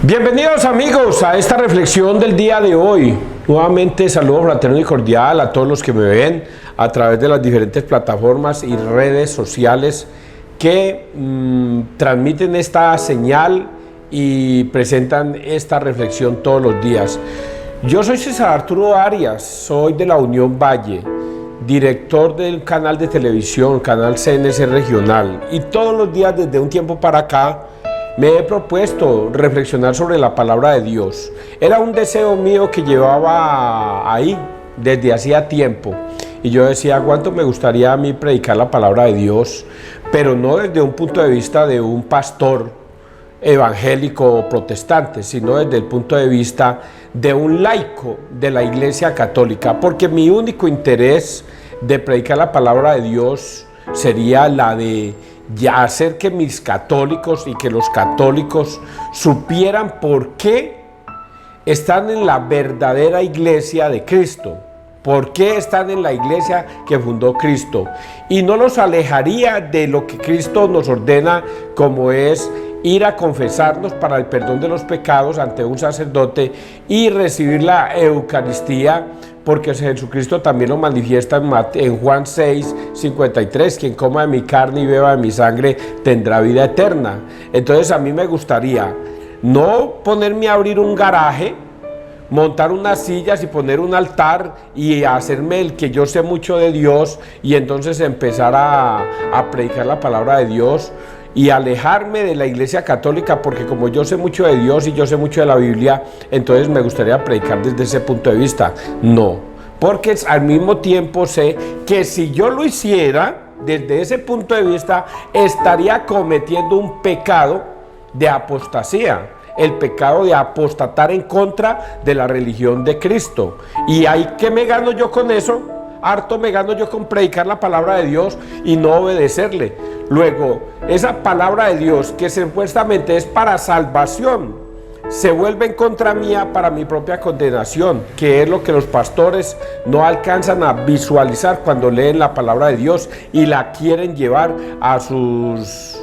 Bienvenidos amigos a esta reflexión del día de hoy. Nuevamente saludo fraterno y cordial a todos los que me ven a través de las diferentes plataformas y redes sociales que transmiten esta señal y presentan esta reflexión todos los días. Yo soy César Arturo Arias, soy de la Unión Valle, director del canal de televisión, canal CNC Regional, y todos los días desde un tiempo para acá me he propuesto reflexionar sobre la palabra de Dios. Era un deseo mío que llevaba ahí desde hacía tiempo. Y yo decía, ¿cuánto me gustaría a mí predicar la palabra de Dios? Pero no desde un punto de vista de un pastor evangélico o protestante, sino desde el punto de vista de un laico de la Iglesia Católica. Porque mi único interés de predicar la palabra de Dios sería la de hacer que mis católicos y que los católicos supieran por qué están en la verdadera iglesia de Cristo, por qué están en la iglesia que fundó Cristo, y no los alejaría de lo que Cristo nos ordena, como es ir a confesarnos para el perdón de los pecados ante un sacerdote y recibir la Eucaristía, porque Jesucristo también lo manifiesta en Juan 6:53, quien coma de mi carne y beba de mi sangre tendrá vida eterna. Entonces a mí me gustaría no ponerme a abrir un garaje, montar unas sillas y poner un altar y hacerme el que yo sé mucho de Dios y entonces empezar a predicar la palabra de Dios y alejarme de la Iglesia Católica, porque como yo sé mucho de Dios y yo sé mucho de la Biblia, entonces me gustaría predicar desde ese punto de vista. No, porque al mismo tiempo sé que si yo lo hiciera desde ese punto de vista, estaría cometiendo un pecado de apostasía, el pecado de apostatar en contra de la religión de Cristo. ¿Y ahí qué me gano yo con eso? Harto me gano yo con predicar la palabra de Dios y no obedecerle. Luego, esa palabra de Dios que supuestamente es para salvación, se vuelve en contra mía para mi propia condenación, que es lo que los pastores no alcanzan a visualizar cuando leen la palabra de Dios y la quieren llevar a sus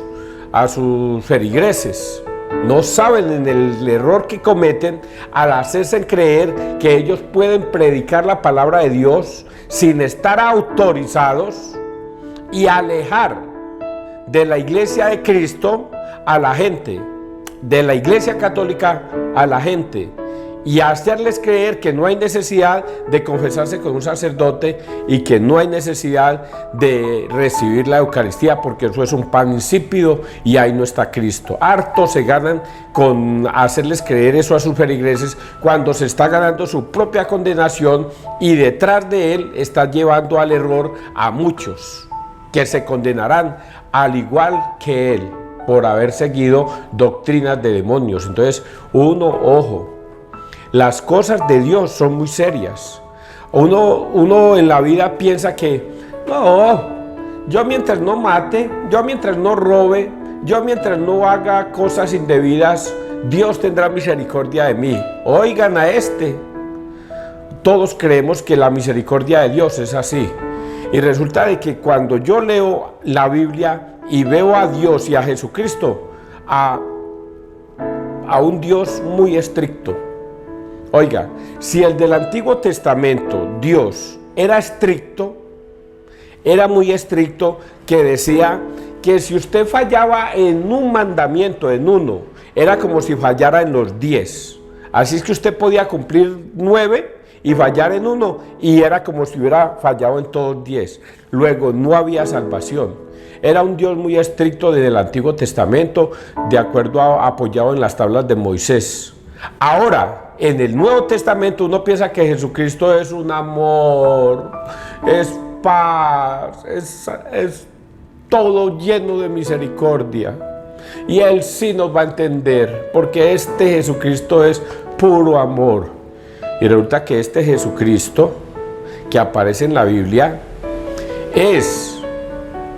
feligreses. No saben en el error que cometen al hacerse creer que ellos pueden predicar la palabra de Dios sin estar autorizados y alejar de la iglesia de Cristo a la gente, de la Iglesia Católica a la gente, y hacerles creer que no hay necesidad de confesarse con un sacerdote y que no hay necesidad de recibir la Eucaristía, porque eso es un pan insípido y ahí no está Cristo. Harto se ganan con hacerles creer eso a sus feligreses cuando se está ganando su propia condenación, y detrás de él está llevando al error a muchos que se condenarán al igual que él por haber seguido doctrinas de demonios. Entonces, ojo, las cosas de Dios son muy serias. Uno en la vida piensa que, no, yo mientras no mate, yo mientras no robe, yo mientras no haga cosas indebidas, Dios tendrá misericordia de mí. Oigan a este. Todos creemos que la misericordia de Dios es así. Y resulta de que cuando yo leo la Biblia y veo a Dios y a Jesucristo, a un Dios muy estricto. Oiga, si el del Antiguo Testamento, Dios, era estricto, era muy estricto, que decía que si usted fallaba en un mandamiento, en uno, era como si fallara en los 10. Así es que usted podía cumplir 9 y fallar en uno, y era como si hubiera fallado en todos 10. Luego, no había salvación. Era un Dios muy estricto desde el Antiguo Testamento, de acuerdo apoyado en las tablas de Moisés. Ahora, en el Nuevo Testamento uno piensa que Jesucristo es un amor, es paz, es todo lleno de misericordia. Y Él sí nos va a entender, porque este Jesucristo es puro amor. Y resulta que este Jesucristo que aparece en la Biblia es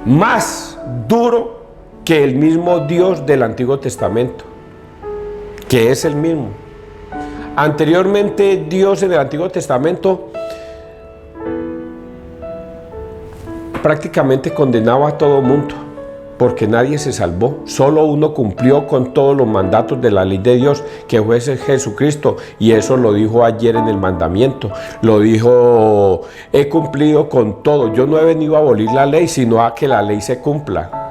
más duro que el mismo Dios del Antiguo Testamento, que es el mismo. Anteriormente, Dios en el Antiguo Testamento prácticamente condenaba a todo mundo. porque nadie se salvó, solo uno cumplió con todos los mandatos de la ley de Dios, que fue Jesucristo, y eso lo dijo ayer en el mandamiento, lo dijo: he cumplido con todo. Yo no he venido a abolir la ley, sino a que la ley se cumpla.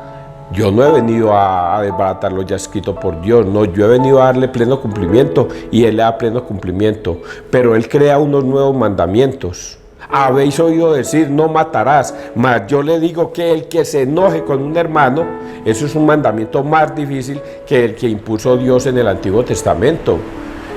Yo no he venido a desbaratar lo ya escrito por Dios, no, yo he venido a darle pleno cumplimiento, y Él le da pleno cumplimiento, pero Él crea unos nuevos mandamientos. Habéis oído decir: no matarás, mas yo le digo que el que se enoje con un hermano, eso es un mandamiento más difícil que el que impuso Dios en el Antiguo Testamento.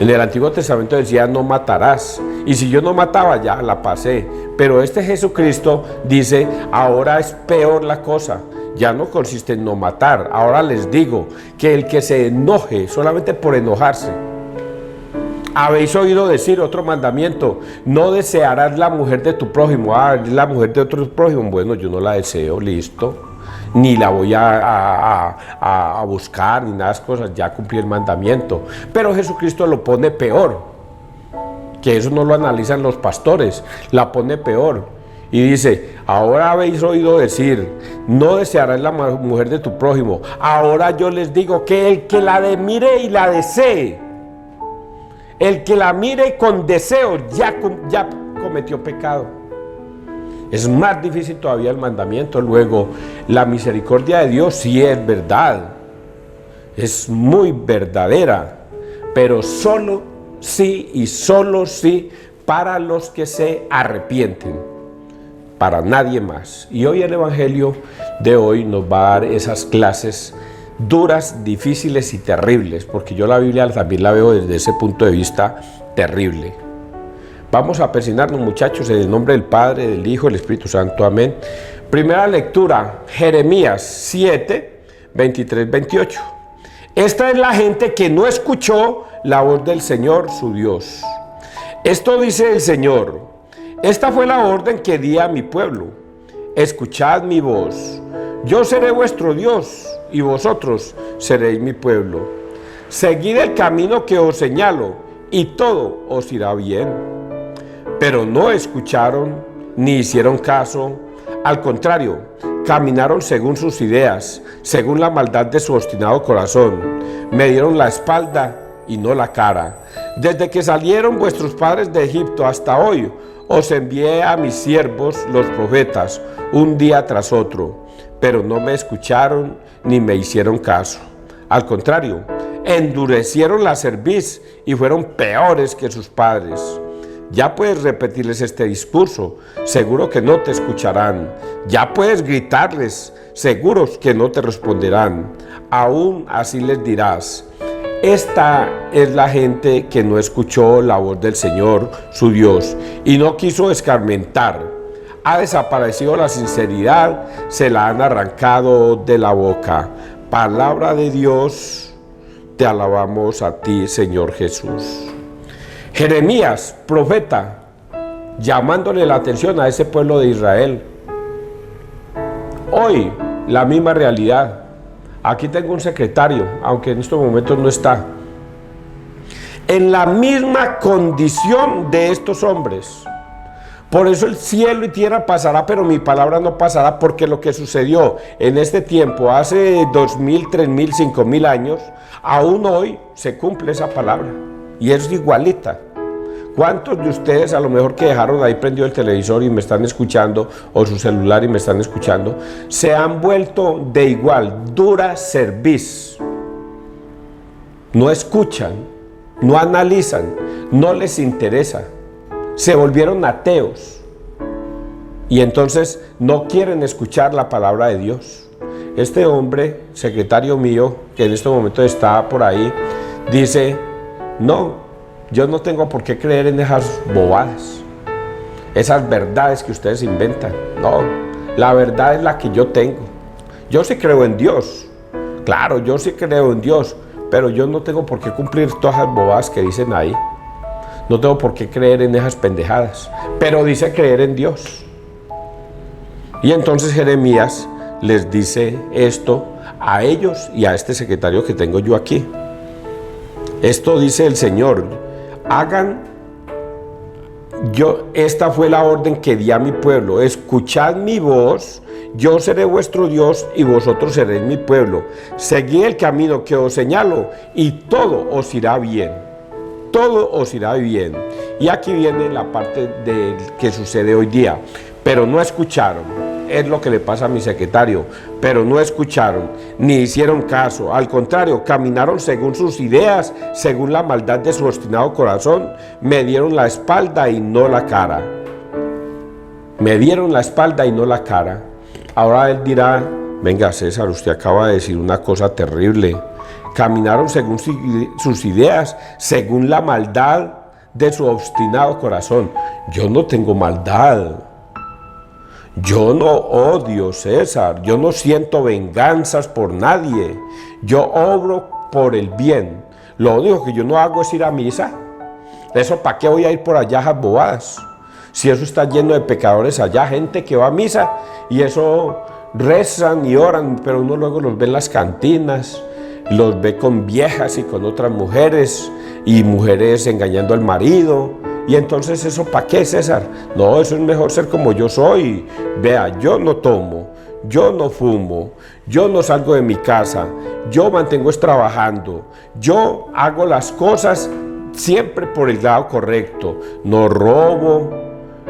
En el Antiguo Testamento decía: no matarás, y si yo no mataba ya la pasé, pero este Jesucristo dice: ahora es peor la cosa, ya no consiste en no matar, ahora les digo que el que se enoje solamente por enojarse. Habéis oído decir, otro mandamiento: no desearás la mujer de tu prójimo. Es la mujer de otro prójimo. Bueno, yo no la deseo, listo. Ni la voy a buscar, ni nada de esas cosas. Ya cumplí el mandamiento. Pero Jesucristo lo pone peor. Que eso no lo analizan los pastores. La pone peor. Y dice: ahora habéis oído decir: no desearás la mujer de tu prójimo. Ahora yo les digo que el que la mire y la desee, el que la mire con deseo, ya cometió pecado. Es más difícil todavía el mandamiento. Luego, la misericordia de Dios sí es verdad, es muy verdadera, pero solo sí y solo sí para los que se arrepienten, para nadie más. Y hoy el Evangelio de hoy nos va a dar esas clases duras, difíciles y terribles, porque yo la Biblia también la veo desde ese punto de vista terrible. Vamos a persignarnos, muchachos, en el nombre del Padre, del Hijo y del Espíritu Santo. Amén. Primera lectura, Jeremías 7, 23, 28. Esta es la gente que no escuchó la voz del Señor, su Dios. Esto dice el Señor: esta fue la orden que di a mi pueblo. Escuchad mi voz. Yo seré vuestro Dios, y vosotros seréis mi pueblo. Seguid el camino que os señalo, y todo os irá bien. Pero no escucharon, ni hicieron caso. Al contrario, caminaron según sus ideas, según la maldad de su obstinado corazón. Me dieron la espalda y no la cara. Desde que salieron vuestros padres de Egipto hasta hoy, os envié a mis siervos, los profetas, un día tras otro. Pero no me escucharon ni me hicieron caso. Al contrario, endurecieron la cerviz y fueron peores que sus padres. Ya puedes repetirles este discurso, seguro que no te escucharán. Ya puedes gritarles, seguros que no te responderán. Aún así les dirás: esta es la gente que no escuchó la voz del Señor, su Dios, y no quiso escarmentar. Ha desaparecido la sinceridad, se la han arrancado de la boca. Palabra de Dios, te alabamos a ti, Señor Jesús. Jeremías, profeta, llamándole la atención a ese pueblo de Israel. Hoy, la misma realidad. Aquí tengo un secretario, aunque en estos momentos no está. En la misma condición de estos hombres. Por eso el cielo y tierra pasará, pero mi palabra no pasará, porque lo que sucedió en este tiempo, hace 2000, 3000, 5000 años, aún hoy se cumple esa palabra, y es igualita. ¿Cuántos de ustedes, a lo mejor que dejaron ahí prendido el televisor y me están escuchando, o su celular y me están escuchando, se han vuelto de igual, dura cerviz? No escuchan, no analizan, no les interesa. Se volvieron ateos y entonces no quieren escuchar la palabra de Dios. Este hombre, secretario mío, que en este momento está por ahí, dice: no, yo no tengo por qué creer en esas bobadas, esas verdades que ustedes inventan. No, la verdad es la que yo tengo. Yo sí creo en Dios, claro, yo sí creo en Dios, pero yo no tengo por qué cumplir todas las bobadas que dicen ahí. No tengo por qué creer en esas pendejadas, pero dice creer en Dios. Y entonces Jeremías les dice esto a ellos y a este secretario que tengo yo aquí. Esto dice el Señor: esta fue la orden que di a mi pueblo: escuchad mi voz yo seré vuestro Dios y vosotros seréis mi pueblo. Seguid el camino que os señalo y todo os irá bien. Todo os irá bien. Y aquí viene la parte de que sucede hoy día. Pero no escucharon. Es lo que le pasa a mi secretario. Pero no escucharon, ni hicieron caso. Al contrario, caminaron según sus ideas, según la maldad de su obstinado corazón. Me dieron la espalda y no la cara. Me dieron la espalda y no la cara. Ahora él dirá, venga César, usted acaba de decir una cosa terrible. Caminaron según sus ideas, según la maldad de su obstinado corazón. Yo no tengo maldad. Yo no odio, César. Yo no siento venganzas por nadie. Yo obro por el bien. Lo único que yo no hago es ir a misa. ¿Eso para qué voy a ir por allá a bobadas? Si eso está lleno de pecadores allá, gente que va a misa y eso rezan y oran, pero uno luego los ve en las cantinas, los ve con viejas y con otras mujeres y mujeres engañando al marido. Y entonces, ¿eso para qué, César? No, eso es mejor ser como yo soy. Vea, yo no tomo, yo no fumo, yo no salgo de mi casa, yo mantengo trabajando, yo hago las cosas siempre por el lado correcto. No robo,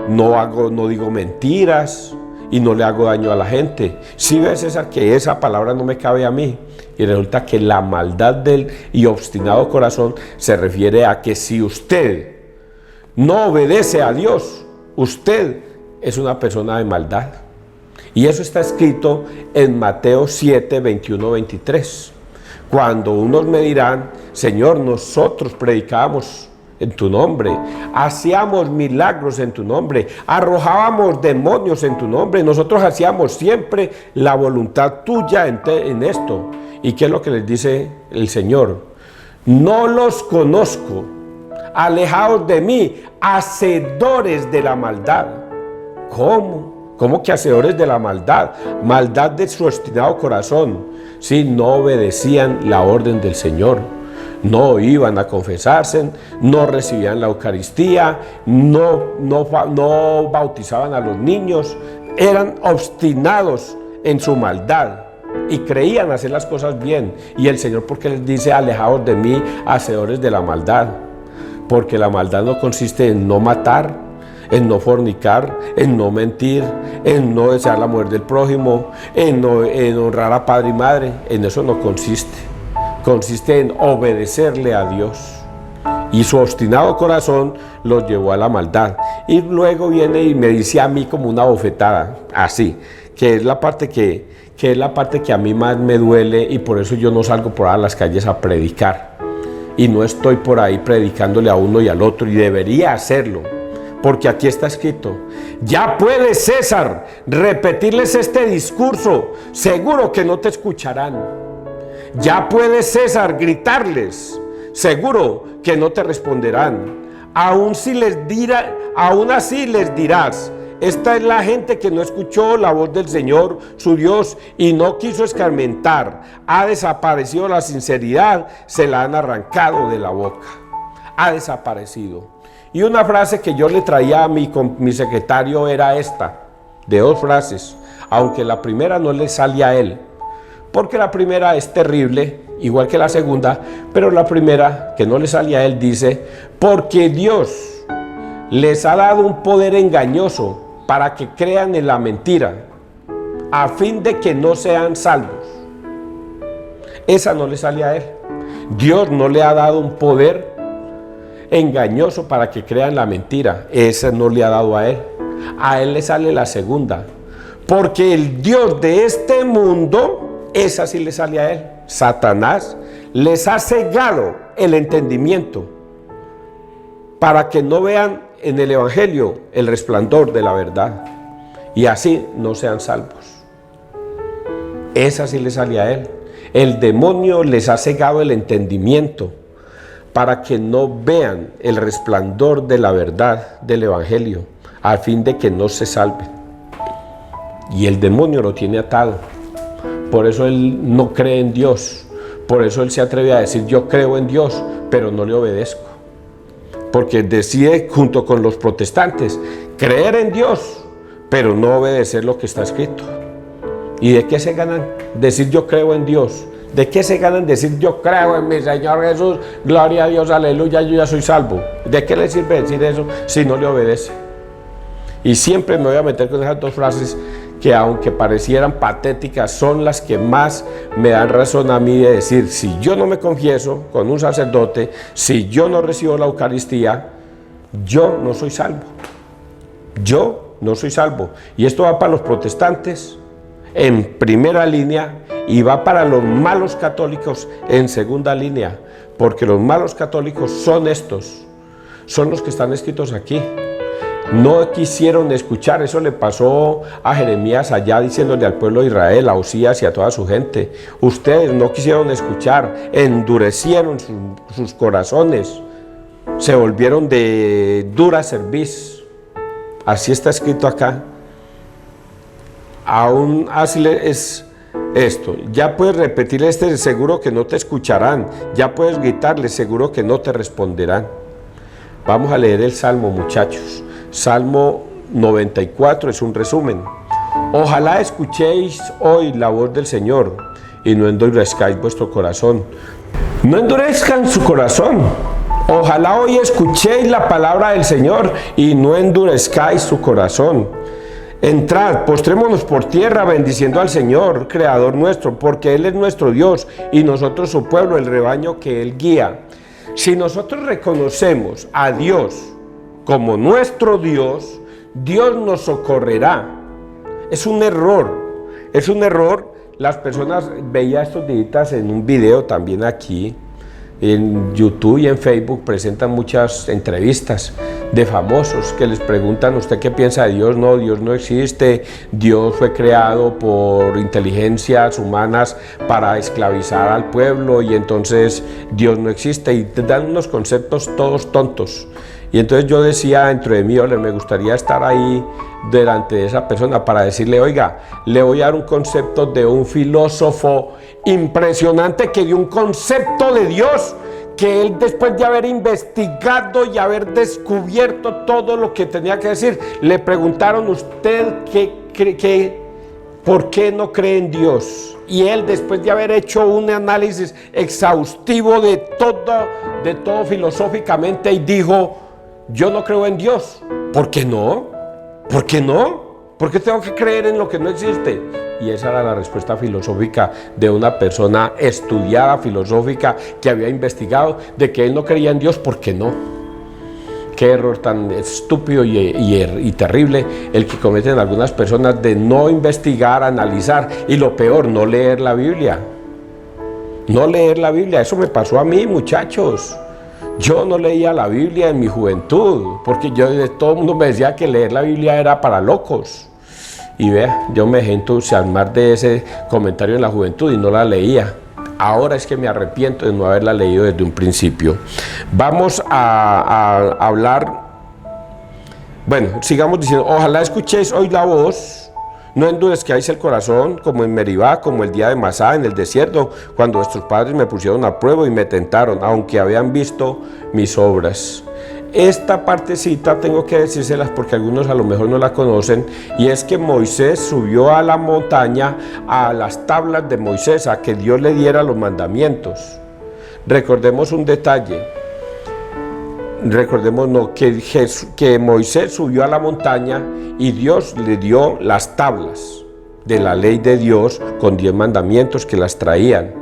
no digo mentiras y no le hago daño a la gente. Sí ves, César, que esa palabra no me cabe a mí. Y resulta que la maldad del y obstinado corazón se refiere a que si usted no obedece a Dios, usted es una persona de maldad. Y eso está escrito en Mateo 7, 21, 23. Cuando unos me dirán, Señor, nosotros predicábamos en tu nombre, hacíamos milagros en tu nombre, arrojábamos demonios en tu nombre, nosotros hacíamos siempre la voluntad tuya en esto. ¿Y qué es lo que les dice el Señor? No los conozco. Alejaos de mí, hacedores de la maldad. ¿Cómo? ¿Cómo que hacedores de la maldad? Maldad de su obstinado corazón. Sí, no obedecían la orden del Señor. No iban a confesarse, no recibían la Eucaristía, no bautizaban a los niños. Eran obstinados en su maldad y creían hacer las cosas bien. Y el Señor, ¿por qué les dice alejaos de mí, hacedores de la maldad? Porque la maldad no consiste en no matar, en no fornicar, en no mentir, en no desear la muerte del prójimo, en honrar a padre y madre. En eso no consiste. Consiste en obedecerle a Dios. Y su obstinado corazón los llevó a la maldad. Y luego viene y me dice a mí como una bofetada, así, que es la parte que a mí más me duele, y por eso yo no salgo por ahí a las calles a predicar. Y no estoy por ahí predicándole a uno y al otro, y debería hacerlo, porque aquí está escrito. Ya puedes, César, repetirles este discurso, seguro que no te escucharán. Ya puedes, César, gritarles, seguro que no te responderán. Aún así les dirás, esta es la gente que no escuchó la voz del Señor, su Dios, y no quiso escarmentar. Ha desaparecido la sinceridad, se la han arrancado de la boca. Ha desaparecido. Y una frase que yo le traía a mi secretario era esta, de dos frases, aunque la primera no le sale a él, porque la primera es terrible, igual que la segunda, pero la primera, que no le sale a él, dice, porque Dios les ha dado un poder engañoso para que crean en la mentira, a fin de que no sean salvos. Esa no le sale a él. Dios no le ha dado un poder engañoso para que crean la mentira. Esa no le ha dado a él. A él le sale la segunda. Porque el Dios de este mundo, esa sí le sale a él. Satanás les ha cegado el entendimiento para que no vean en el Evangelio el resplandor de la verdad, y así no sean salvos. Esa sí le sale a él. El demonio les ha cegado el entendimiento para que no vean el resplandor de la verdad del Evangelio, a fin de que no se salven. Y el demonio lo tiene atado. Por eso él no cree en Dios. Por eso él se atreve a decir, yo creo en Dios, pero no le obedezco. Porque decide, junto con los protestantes, creer en Dios, pero no obedecer lo que está escrito. ¿Y de qué se ganan decir yo creo en Dios? ¿De qué se ganan decir yo creo en mi Señor Jesús? Gloria a Dios, aleluya, yo ya soy salvo. ¿De qué le sirve decir eso si no le obedece? Y siempre me voy a meter con esas dos frases que, aunque parecieran patéticas, son las que más me dan razón a mí de decir: si yo no me confieso con un sacerdote, si yo no recibo la Eucaristía, yo no soy salvo. Yo no soy salvo. Y esto va para los protestantes en primera línea y va para los malos católicos en segunda línea, porque los malos católicos son estos, son los que están escritos aquí. No quisieron escuchar. Eso le pasó a Jeremías allá, diciéndole al pueblo de Israel, a Osías y a toda su gente: ustedes no quisieron escuchar, endurecieron sus corazones, se volvieron de dura cerviz. Así está escrito acá. Aún así es esto. Ya puedes repetirle seguro que no te escucharán. Ya puedes gritarle, seguro que no te responderán. Vamos a leer el Salmo, muchachos. Salmo 94 es un resumen. Ojalá escuchéis hoy la voz del Señor y no endurezcáis vuestro corazón. No endurezcan su corazón. Ojalá hoy escuchéis la palabra del Señor y no endurezcáis su corazón. Entrad, postrémonos por tierra bendiciendo al Señor, Creador nuestro, porque Él es nuestro Dios y nosotros su pueblo, el rebaño que Él guía. Si nosotros reconocemos a Dios como nuestro Dios, Dios nos socorrerá. Es un error. Las personas, veía estos días en un video también aquí, en YouTube y en Facebook, presentan muchas entrevistas de famosos que les preguntan: ¿usted qué piensa de Dios? No, Dios no existe, Dios fue creado por inteligencias humanas para esclavizar al pueblo y entonces Dios no existe, y te dan unos conceptos todos tontos. Y entonces yo decía dentro de mí: me gustaría estar ahí delante de esa persona para decirle: oiga, le voy a dar un concepto de un filósofo impresionante que dio un concepto de Dios, que él, después de haber investigado y haber descubierto todo lo que tenía que decir, le preguntaron: ¿usted por qué no cree en Dios? Y él, después de haber hecho un análisis exhaustivo de todo filosóficamente, y dijo: yo no creo en Dios. ¿Por qué no? ¿Por qué no? ¿Por qué tengo que creer en lo que no existe? Y esa era la respuesta filosófica de una persona estudiada, filosófica, que había investigado de que él no creía en Dios. ¿Por qué no? Qué error tan estúpido y terrible el que cometen algunas personas de no investigar, analizar, y lo peor, no leer la Biblia. No leer la Biblia. Eso me pasó a mí, muchachos. Yo no leía la Biblia en mi juventud, porque todo el mundo me decía que leer la Biblia era para locos. Y vea, yo me dejé entusiasmar de ese comentario en la juventud y no la leía. Ahora es que me arrepiento de no haberla leído desde un principio. Vamos a hablar, bueno, sigamos diciendo: ojalá escuchéis hoy la voz, no endurezcáis el corazón como en Meribá, como el día de Masá en el desierto, cuando vuestros padres me pusieron a prueba y me tentaron, aunque habían visto mis obras. Esta partecita tengo que decírselas porque algunos a lo mejor no la conocen, y es que Moisés subió a la montaña, a las tablas de Moisés, a que Dios le diera los mandamientos. Recordemos un detalle. Recordemos que Moisés subió a la montaña y Dios le dio las tablas de la ley de Dios con 10 mandamientos que las traían.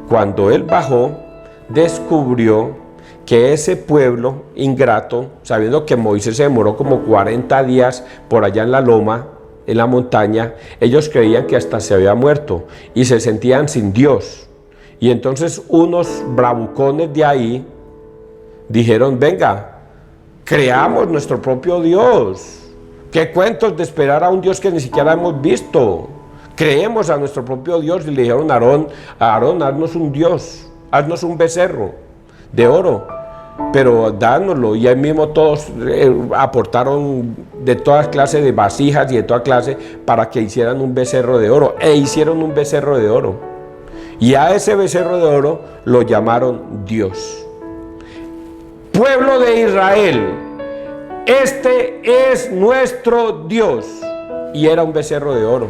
Cuando él bajó, descubrió que ese pueblo ingrato, sabiendo que Moisés se demoró como 40 días por allá en la loma, en la montaña, ellos creían que hasta se había muerto y se sentían sin Dios. Y entonces unos bravucones de ahí dijeron: venga, creamos nuestro propio Dios. ¿Qué cuentos de esperar a un Dios que ni siquiera hemos visto? Creemos a nuestro propio Dios. Y le dijeron a Aarón: haznos un Dios, haznos un becerro de oro, pero dánoslo. Y ahí mismo todos aportaron de todas clases de vasijas y de toda clase para que hicieran un becerro de oro. E hicieron un becerro de oro. Y a ese becerro de oro lo llamaron Dios. Pueblo de Israel, este es nuestro Dios. Y era un becerro de oro.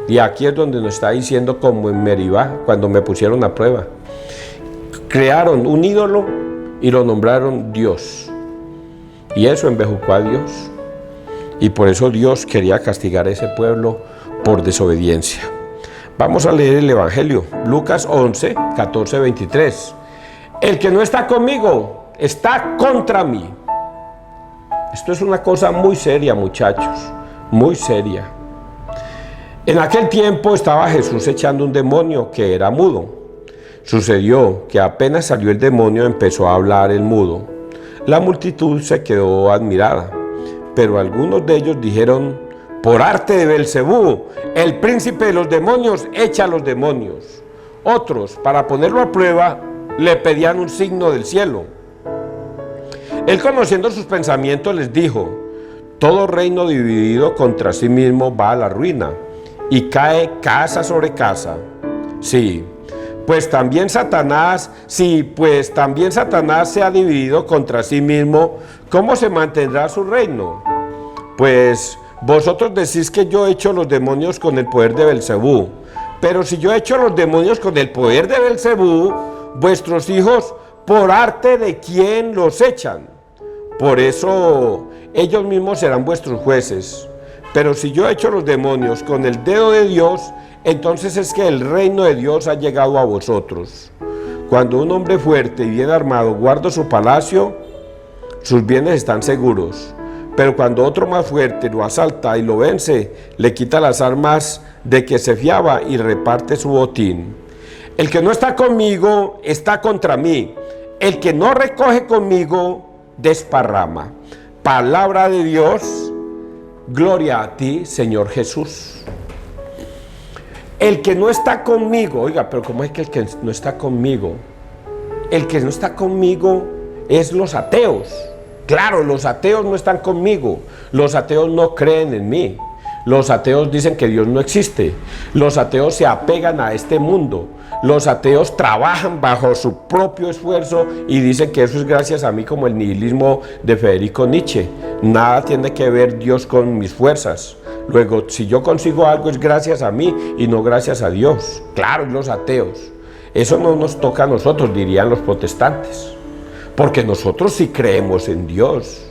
Y aquí es donde nos está diciendo, como en Meribá, cuando me pusieron a prueba. Crearon un ídolo y lo nombraron Dios. Y eso embejucó a Dios. Y por eso Dios quería castigar a ese pueblo por desobediencia. Vamos a leer el Evangelio, Lucas 11, 14, 23. El que no está conmigo está contra mí. Esto es una cosa muy seria, muchachos, muy seria. En aquel tiempo estaba Jesús echando un demonio que era mudo. Sucedió que apenas salió el demonio empezó a hablar el mudo. La multitud se quedó admirada, pero algunos de ellos dijeron: por arte de Belcebú, el príncipe de los demonios echa a los demonios. Otros, para ponerlo a prueba, le pedían un signo del cielo. Él, conociendo sus pensamientos, les dijo: todo reino dividido contra sí mismo va a la ruina, y cae casa sobre casa. Pues también Satanás se ha dividido contra sí mismo, ¿cómo se mantendrá su reino? Pues vosotros decís que yo echo los demonios con el poder de Belcebú. Pero si yo echo los demonios con el poder de Belcebú, vuestros hijos, ¿por arte de quién los echan? Por eso ellos mismos serán vuestros jueces. Pero si yo echo los demonios con el dedo de Dios, entonces es que el reino de Dios ha llegado a vosotros. Cuando un hombre fuerte y bien armado guarda su palacio, sus bienes están seguros. Pero cuando otro más fuerte lo asalta y lo vence, le quita las armas de que se fiaba y reparte su botín. El que no está conmigo está contra mí. El que no recoge conmigo desparrama. Palabra de Dios. Gloria a ti, Señor Jesús. El que no está conmigo, oiga, pero ¿cómo es que el que no está conmigo? El que no está conmigo es los ateos. Claro, los ateos no están conmigo. Los ateos no creen en mí. Los ateos dicen que Dios no existe. Los ateos se apegan a este mundo. Los ateos trabajan bajo su propio esfuerzo y dicen que eso es gracias a mí, como el nihilismo de Federico Nietzsche. Nada tiene que ver Dios con mis fuerzas. Luego, si yo consigo algo es gracias a mí y no gracias a Dios. Claro, los ateos. Eso no nos toca a nosotros, dirían los protestantes. Porque nosotros sí creemos en Dios.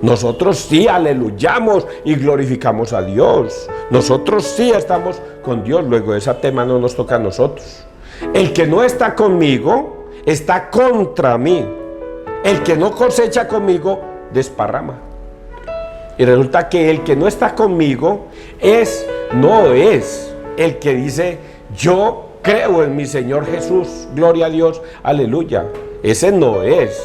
Nosotros sí aleluyamos y glorificamos a Dios. Nosotros sí estamos con Dios. Luego ese tema no nos toca a nosotros. El que no está conmigo está contra mí. El que no cosecha conmigo desparrama. Y resulta que el que no está conmigo no es el que dice: yo creo en mi Señor Jesús, gloria a Dios, aleluya. Ese no es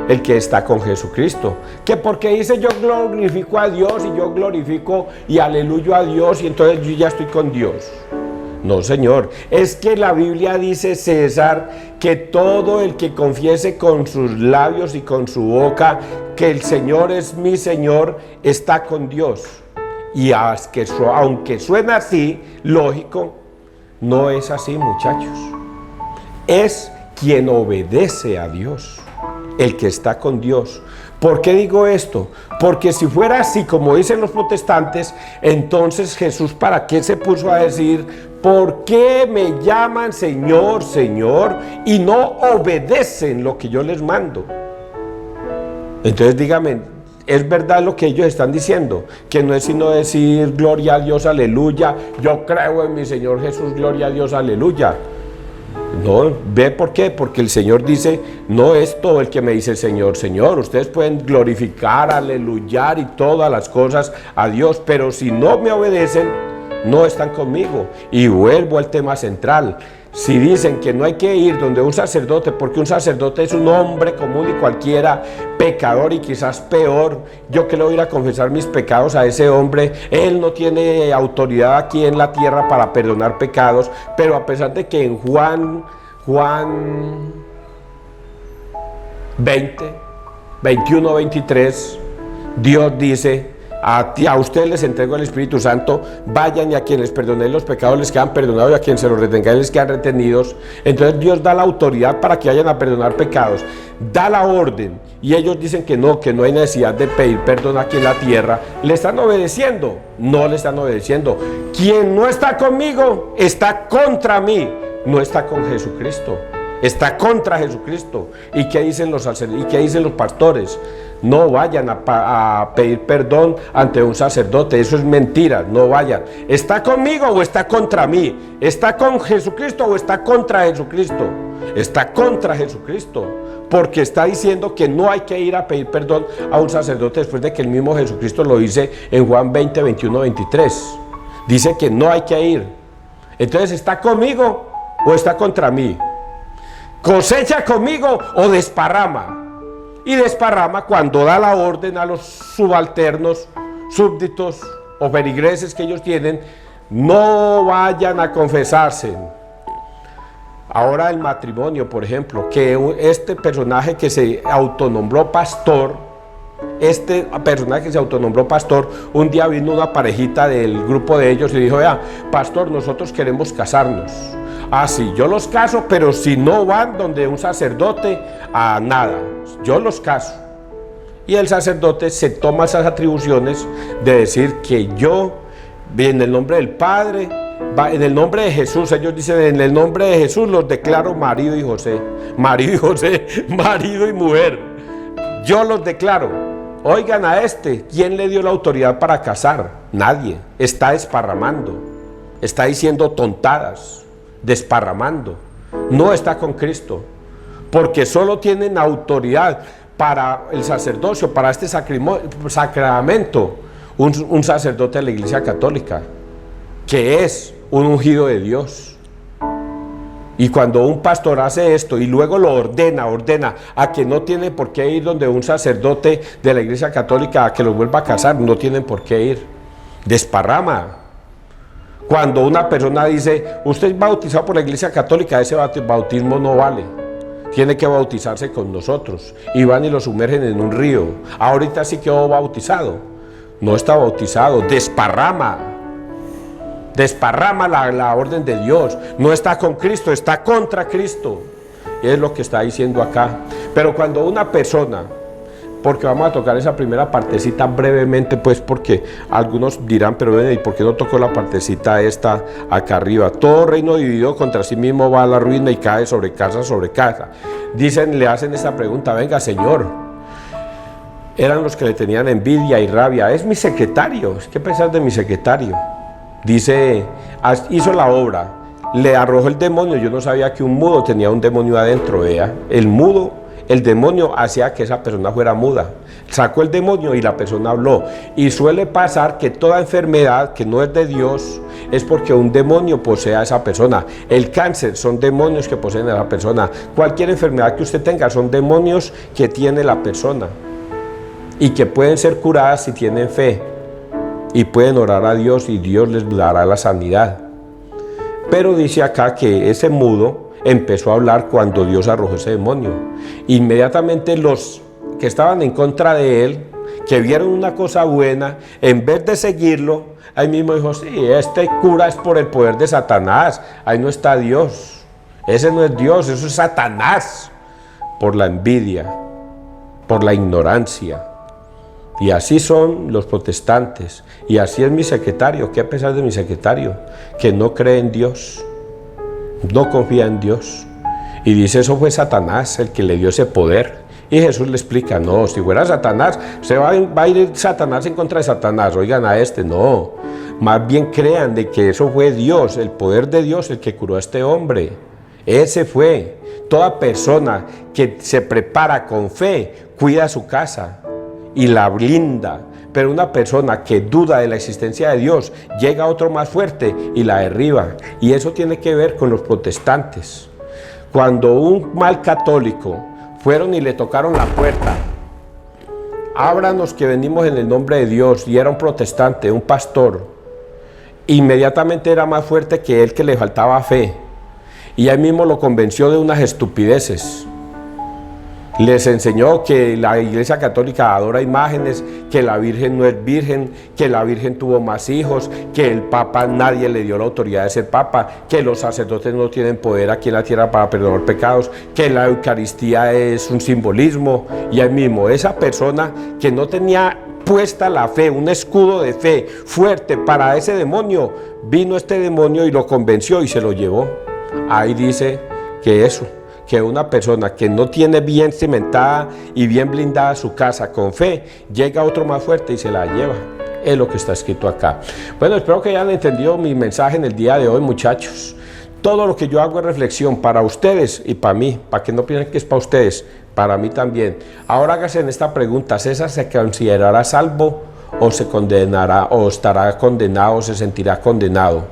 el que está con Jesucristo. Que porque dice yo glorifico a Dios y yo glorifico y aleluyo a Dios y entonces yo ya estoy con Dios. No, Señor. Es que la Biblia dice, César, que todo el que confiese con sus labios y con su boca que el Señor es mi Señor, está con Dios. Y aunque suena así, lógico, no es así, muchachos. Es quien obedece a Dios, el que está con Dios. ¿Por qué digo esto? Porque si fuera así, como dicen los protestantes, entonces Jesús, ¿para qué se puso a decir: ¿por qué me llaman Señor, Señor, y no obedecen lo que yo les mando? Entonces dígame, ¿es verdad lo que ellos están diciendo? Que no es sino decir gloria a Dios, aleluya, yo creo en mi Señor Jesús, gloria a Dios, aleluya. No, ¿ve por qué? Porque el Señor dice: no es todo el que me dice Señor, Señor. Ustedes pueden glorificar, aleluyar y todas las cosas a Dios, pero si no me obedecen, no están conmigo. Y vuelvo al tema central. Si dicen que no hay que ir donde un sacerdote, porque un sacerdote es un hombre común y cualquiera, pecador y quizás peor, yo que le voy a ir a confesar mis pecados a ese hombre, él no tiene autoridad aquí en la tierra para perdonar pecados, pero a pesar de que en Juan 20, 21, 23, Dios dice a ustedes les entrego el Espíritu Santo, vayan y a quien les perdonéis los pecados les quedan perdonados y a quien se los retengáis les quedan retenidos. Entonces Dios da la autoridad para que vayan a perdonar pecados, da la orden y ellos dicen que no hay necesidad de pedir perdón aquí en la tierra. ¿Le están obedeciendo? No le están obedeciendo. Quien no está conmigo está contra mí, no está con Jesucristo, está contra Jesucristo. ¿Y qué dicen los sacerdotes? ¿Y qué dicen los pastores? No vayan a pedir perdón ante un sacerdote, eso es mentira, no vayan. ¿Está conmigo o está contra mí? ¿Está con Jesucristo o está contra Jesucristo? Está contra Jesucristo, porque está diciendo que no hay que ir a pedir perdón a un sacerdote después de que el mismo Jesucristo lo dice en Juan 20, 21, 23. Dice que no hay que ir. Entonces, ¿está conmigo o está contra mí? ¿Cosecha conmigo o desparrama? Y desparrama cuando da la orden a los subalternos, súbditos o feligreses que ellos tienen, no vayan a confesarse. Ahora el matrimonio, por ejemplo, que este personaje que se autonombró pastor, un día vino una parejita del grupo de ellos y dijo: vea, pastor, nosotros queremos casarnos. Ah, sí, yo los caso, pero si no van donde un sacerdote, a nada, yo los caso. Y el sacerdote se toma esas atribuciones de decir que yo, en el nombre del Padre, en el nombre de Jesús, ellos dicen: en el nombre de Jesús los declaro marido y José, marido y mujer, yo los declaro. Oigan a ¿quién le dio la autoridad para casar? Nadie. Está desparramando, está diciendo tontadas, desparramando, no está con Cristo, porque solo tienen autoridad para el sacerdocio, para este sacramento, un sacerdote de la Iglesia Católica, que es un ungido de Dios. Y cuando un pastor hace esto y luego lo ordena a que no tiene por qué ir donde un sacerdote de la Iglesia Católica a que los vuelva a casar, no tienen por qué ir, desparrama. Cuando una persona dice: usted es bautizado por la Iglesia Católica, ese bautismo no vale, tiene que bautizarse con nosotros, y van y lo sumergen en un río. Ahorita sí quedó bautizado, no está bautizado, desparrama la orden de Dios, no está con Cristo, está contra Cristo. Y es lo que está diciendo acá. Pero cuando una persona, porque vamos a tocar esa primera partecita brevemente, pues porque algunos dirán: pero ven, ¿y por qué no tocó la partecita esta acá arriba? Todo reino dividido contra sí mismo va a la ruina y cae sobre casa. Le hacen esta pregunta: venga, Señor, eran los que le tenían envidia y rabia, es mi secretario, ¿qué pensás de mi secretario? Dice: hizo la obra, le arrojó el demonio. Yo no sabía que un mudo tenía un demonio adentro, vea. El demonio hacía que esa persona fuera muda. Sacó el demonio y la persona habló. Y suele pasar que toda enfermedad que no es de Dios es porque un demonio posee a esa persona. El cáncer son demonios que poseen a la persona. Cualquier enfermedad que usted tenga son demonios que tiene la persona y que pueden ser curadas si tienen fe. Y pueden orar a Dios y Dios les dará la sanidad. Pero dice acá que ese mudo empezó a hablar cuando Dios arrojó ese demonio. Inmediatamente los que estaban en contra de él, que vieron una cosa buena, en vez de seguirlo, ahí mismo dijo: sí, este cura es por el poder de Satanás, ahí no está Dios, ese no es Dios, eso es Satanás, por la envidia, por la ignorancia. Y así son los protestantes, y así es mi secretario. ¿Qué pensás de mi secretario? Que no cree en Dios, no confía en Dios, y dice: eso fue Satanás el que le dio ese poder. Y Jesús le explica: no, si fuera Satanás, se va a ir Satanás en contra de Satanás. Oigan a no, más bien crean de que eso fue Dios, el poder de Dios, el que curó a este hombre. Ese fue. Toda persona que se prepara con fe, cuida su casa y la blinda, pero una persona que duda de la existencia de Dios, llega otro más fuerte y la derriba. Y eso tiene que ver con los protestantes. Cuando un mal católico fueron y le tocaron la puerta: ábranos que venimos en el nombre de Dios, y era un protestante, un pastor, inmediatamente era más fuerte que él, que le faltaba fe, y ahí mismo lo convenció de unas estupideces. Les enseñó que la Iglesia Católica adora imágenes, que la Virgen no es virgen, que la Virgen tuvo más hijos, que el Papa nadie le dio la autoridad de ser Papa, que los sacerdotes no tienen poder aquí en la tierra para perdonar pecados, que la Eucaristía es un simbolismo. Y ahí mismo, esa persona que no tenía puesta la fe, un escudo de fe fuerte para ese demonio, vino este demonio y lo convenció y se lo llevó. Ahí dice que eso, que una persona que no tiene bien cimentada y bien blindada su casa con fe, llega otro más fuerte y se la lleva. Es lo que está escrito acá. Bueno, espero que hayan entendido mi mensaje en el día de hoy, muchachos. Todo lo que yo hago es reflexión para ustedes y para mí, para que no piensen que es para ustedes, para mí también. Ahora háganse en esta pregunta: ¿César se considerará salvo o se condenará, o estará condenado, o se sentirá condenado?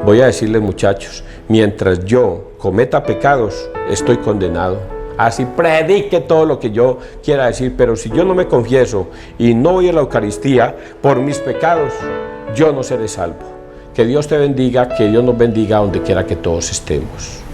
Voy a decirles, muchachos, mientras yo cometa pecados, estoy condenado. Así predique todo lo que yo quiera decir, pero si yo no me confieso y no voy a la Eucaristía por mis pecados, yo no seré salvo. Que Dios te bendiga, que Dios nos bendiga donde quiera que todos estemos.